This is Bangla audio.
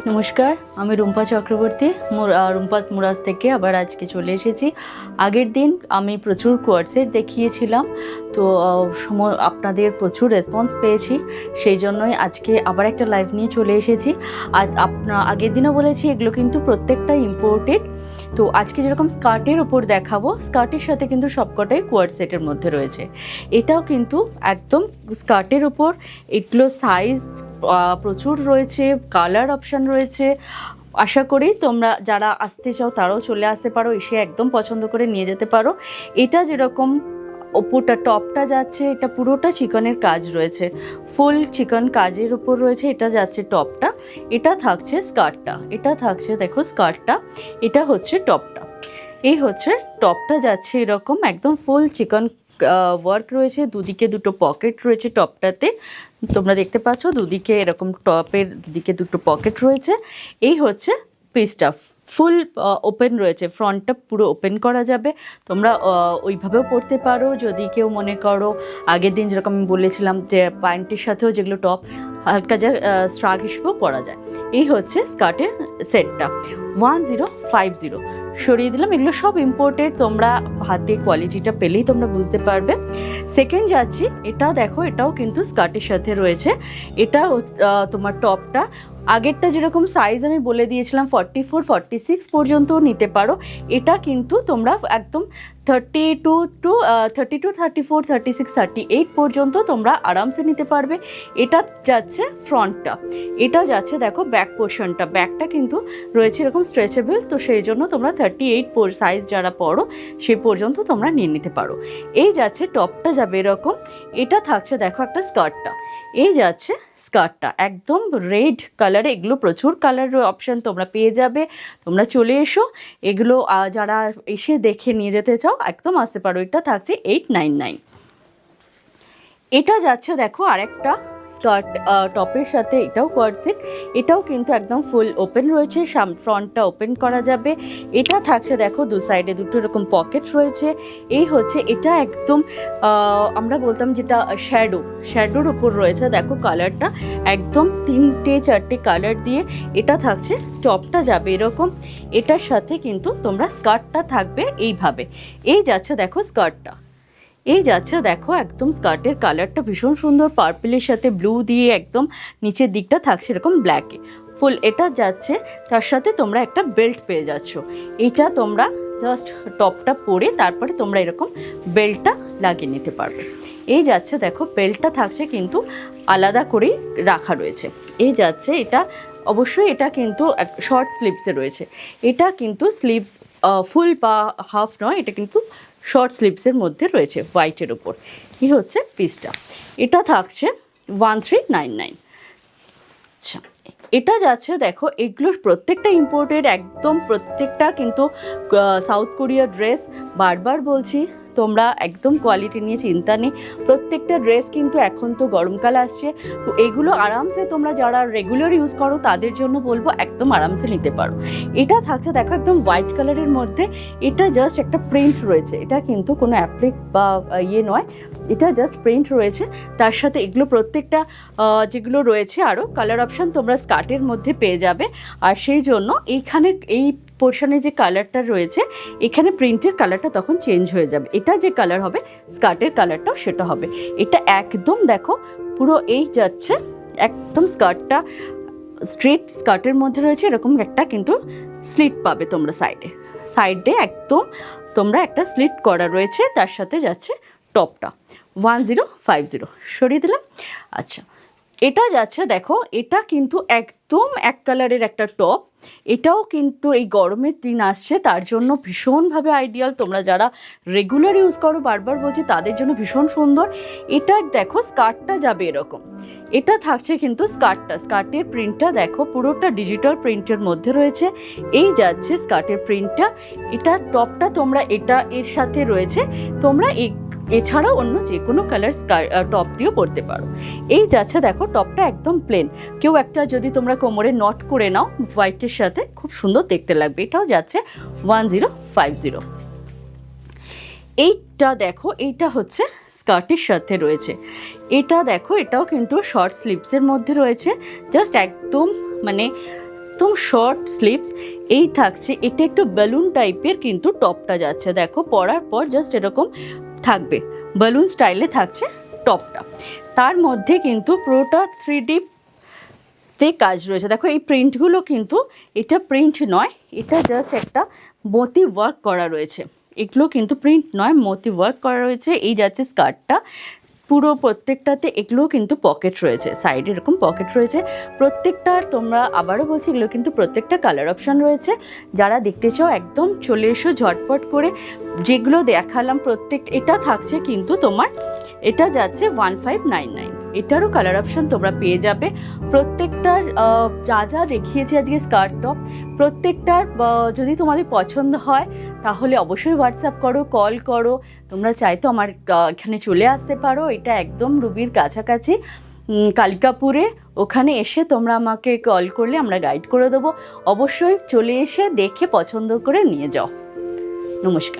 নমস্কার, আমি রুম্পা চক্রবর্তী রুম্পাস মুরাজ থেকে আবার আজকে চলে এসেছি। আগের দিন আমি প্রচুর কোয়ার্টসেট দেখিয়েছিলাম, তো আপনাদের প্রচুর রেসপন্স পেয়েছি, সেই জন্যই আজকে আবার একটা লাইভ নিয়ে চলে এসেছি। আজ আগের দিনও বলেছি এগুলো কিন্তু প্রত্যেকটা ইম্পোর্টেড। তো আজকে যেরকম স্কার্টের ওপর দেখাবো, স্কার্টের সাথে কিন্তু সবকটাই কোয়ার্টসেটের মধ্যে রয়েছে। এটাও কিন্তু একদম স্কার্টের ওপর, এগুলো সাইজ প্রচুর রয়েছে, কালার অপশান রয়েছে। আশা করি তোমরা যারা আসতে চাও তারাও চলে আসতে পারো, এসে একদম পছন্দ করে নিয়ে যেতে পারো। এটা যেরকম ওপরটা টপটা যাচ্ছে, এটা পুরোটা চিকনের কাজ রয়েছে, ফুল চিকন কাজের উপর রয়েছে। এটা যাচ্ছে টপটা, এটা থাকছে স্কার্টটা, এটা থাকছে দেখো স্কার্টটা, এটা হচ্ছে টপটা। এই হচ্ছে টপটা যাচ্ছে এরকম একদম ফুল চিকন ওয়ার্ক রয়েছে, দুদিকে দুটো পকেট রয়েছে টপটাতে, তোমরা দেখতে পাচ্ছ দুদিকে এরকম টপের দুদিকে দুটো পকেট রয়েছে। এই হচ্ছে পিসটা ফুল ওপেন রয়েছে, ফ্রন্টটা পুরো ওপেন করা যাবে, তোমরা ওইভাবেও পরতে পারো। যদি কেউ মনে করো আগের দিন যেরকম আমি বলেছিলাম যে প্যান্টের সাথেও যেগুলো টপ হালকা যা স্ট্রাগ হিসেবেও পরা যায়। এই হচ্ছে স্কার্টের সেটটা 1050 সরিয়ে দিলাম। এগুলো সব ইম্পোর্টেড, তোমরা হাতে কোয়ালিটিটা পেলেই তোমরা বুঝতে পারবে। সেকেন্ড যাচ্ছি, এটা দেখো, এটাও কিন্তু স্কার্টের সাথে রয়েছে। এটা তোমার টপটা আগেরটা যেরকম সাইজ আমি বলে দিয়েছিলাম 44 46 পর্যন্ত নিতে পারো, এটা কিন্তু তোমরা একদম 32 টু 34 36 38 পর্যন্ত তোমরা আরামসে নিতে পারবে। এটা যাচ্ছে ফ্রন্টটা, এটা যাচ্ছে দেখো ব্যাক পোর্শনটা, ব্যাকটা কিন্তু রয়েছে এরকম স্ট্রেচেবল, তো সেই জন্য তোমরা 38 সাইজ যারা পড়ো সে পর্যন্ত তোমরা নিয়ে নিতে পারো। এই যাচ্ছে টপটা যাবে এরকম, এটা থাকছে দেখো একটা স্কার্টটা, এই যাচ্ছে স্কার্টটা একদম রেড কালারে। এগুলো প্রচুর কালার অপশান তোমরা পেয়ে যাবে, তোমরা চলে এসো। এগুলো যারা এসে দেখে নিয়ে যেতে চাও একদম আসতে পারো। এটা থাকছে 899। এটা যাচ্ছে দেখো আরেকটা স্কার্ট টপের সাথে, এটাও কোয়ার্টসেট, এটাও কিন্তু একদম ফুল ওপেন রয়েছে, ফ্রন্টটা ওপেন করা যাবে। এটা থাকছে দেখো দু সাইডে দুটো এরকম পকেট রয়েছে। এই হচ্ছে এটা একদম আমরা বলতাম যেটা শ্যাডোর উপর রয়েছে, দেখো কালারটা একদম 3-4টে কালার দিয়ে এটা থাকছে। টপটা যাবে এরকম, এটার সাথে কিন্তু তোমরা স্কার্টটা থাকবে এইভাবে। এই যাচ্ছে দেখো স্কার্টটা, এই যাচ্ছে দেখো একদম স্কার্টের কালারটা ভীষণ সুন্দর, পার্পলের সাথে ব্লু দিয়ে একদম নিচের দিকটা থাকছে এরকম ব্ল্যাকে ফুল। এটা যাচ্ছে, তার সাথে তোমরা একটা বেল্ট পেয়ে যাচ্ছ। এটা তোমরা জাস্ট টপটা পরে তারপরে তোমরা এরকম বেল্টটা লাগিয়ে নিতে পারবে। এই যাচ্ছে দেখো বেল্টটা থাকছে কিন্তু আলাদা করেই রাখা রয়েছে। এই যাচ্ছে এটা, অবশ্যই এটা কিন্তু শর্ট স্লিভসে রয়েছে, এটা কিন্তু স্লিভস ফুল বা হাফ নয়, এটা কিন্তু শর্ট স্লিভসের মধ্যে রয়েছে হোয়াইটের ওপর। এই হচ্ছে পিসটা, এটা থাকছে 1399। আচ্ছা, এটা যাচ্ছে দেখো, এগুলোর প্রত্যেকটা ইম্পোর্টেড একদম, প্রত্যেকটা কিন্তু সাউথ কোরিয়ার ড্রেস। বারবার বলছি তোমরা একদম কোয়ালিটি নিয়ে চিন্তা নেই, প্রত্যেকটা ড্রেস কিন্তু এখন তো গরমকাল আসছে, তো এগুলো আরামসে তোমরা যারা রেগুলার ইউজ করো তাদের জন্য বলবো একদম আরামসে নিতে পারো। এটা থাকছে দেখো একদম হোয়াইট কালারের মধ্যে, এটা জাস্ট একটা প্রিন্ট রয়েছে, এটা কিন্তু কোনো অ্যাপ্লিক বা ইয়ে নয়, এটা জাস্ট প্রিন্ট রয়েছে। তার সাথে এগুলো প্রত্যেকটা যেগুলো রয়েছে আরও কালার অপশান তোমরা স্কার্টের মধ্যে পেয়ে যাবে। আর সেই জন্য এইখানে এই পোর্শনে যে কালারটা রয়েছে, এখানে প্রিন্টের কালারটা তখন চেঞ্জ হয়ে যাবে, এটা যে কালার হবে স্কার্টের কালারটাও সেটা হবে। এটা একদম দেখো পুরো এই যাচ্ছে একদম স্কার্টটা স্ট্রেট স্কার্টের মধ্যে রয়েছে, এরকম একটা কিন্তু স্লিট পাবে তোমরা সাইডে একদম তোমরা একটা স্লিট করা রয়েছে। তার সাথে যাচ্ছে টপটা 1050 সরিয়ে দিলাম। আচ্ছা, এটা যাচ্ছে দেখো, এটা কিন্তু একদম এক কালারের একটা টপ, এটাও কিন্তু এই গরমের দিন আসছে তার জন্য ভীষণভাবে আইডিয়াল, তোমরা যারা রেগুলার ইউজ করো বারবার বলছি তাদের জন্য ভীষণ সুন্দর। এটার দেখো স্কার্টটা যাবে এরকম, এটা থাকছে কিন্তু স্কার্টের প্রিন্টটা দেখো পুরোটা ডিজিটাল প্রিন্টের মধ্যে রয়েছে। এই যাচ্ছে স্কার্টের প্রিন্টটা, এটা টপটা তোমরা এটা এর সাথে রয়েছে, তোমরা এছাড়াও অন্য যে কোনো কালার টপ দিয়েও পরতে পারো। এই যাচ্ছে দেখো টপটা একদম প্লেন, কেউ একটা যদি তোমরা কোমরে নট করে নাও হোয়াইটের সাথে খুব সুন্দর দেখতে লাগবে। এটাও যাচ্ছে 1050। এইটা দেখো, এইটা হচ্ছে স্কার্টের সাথে রয়েছে, এটা দেখো এটাও কিন্তু শর্ট স্লিভসের মধ্যে রয়েছে, জাস্ট একদম মানে একদম শর্ট স্লিভস, এই থাকছে। এটা একটু বেলুন টাইপের কিন্তু টপটা যাচ্ছে, দেখো পরার পর জাস্ট এরকম থাকবে, বেলুন স্টাইলে থাকছে টপটা। তার মধ্যে কিন্তু পুরোটা 3D তে কাজ রয়েছে। দেখো এই প্রিন্টগুলো কিন্তু, এটা প্রিন্ট নয়, এটা জাস্ট একটা মতি ওয়ার্ক করা রয়েছে। এগুলো কিন্তু প্রিন্ট নয়, মতি ওয়ার্ক করা রয়েছে। এই যাচ্ছে স্কার্টটা, পুরো প্রত্যেকটাতে এগুলো কিন্তু পকেট রয়েছে, সাইডে এরকম পকেট রয়েছে প্রত্যেকটার। তোমরা আবারও বলছি, এগুলো কিন্তু প্রত্যেকটা কালার অপশান রয়েছে। যারা দেখতে চাও একদম চলে এসো ঝটপট করে। যেগুলো দেখালাম প্রত্যেক, এটা থাকছে কিন্তু তোমার, এটা যাচ্ছে 1599। এটারও কালার অপশান তোমরা পেয়ে যাবে। প্রত্যেকটার যা যা দেখিয়েছি আজকে স্কার্ট টপ, প্রত্যেকটার যদি তোমাদের পছন্দ হয় তাহলে অবশ্যই হোয়াটসঅ্যাপ করো, কল করো। তোমরা চাইতো আমার এখানে চলে আসতে পারো, এটা একদম রুবির কাছাকাছি কালিকাপুরে। ওখানে এসে তোমরা আমাকে কল করলে আমরা গাইড করে দেবো। অবশ্যই চলে এসে দেখে পছন্দ করে নিয়ে যাও। নমস্কার।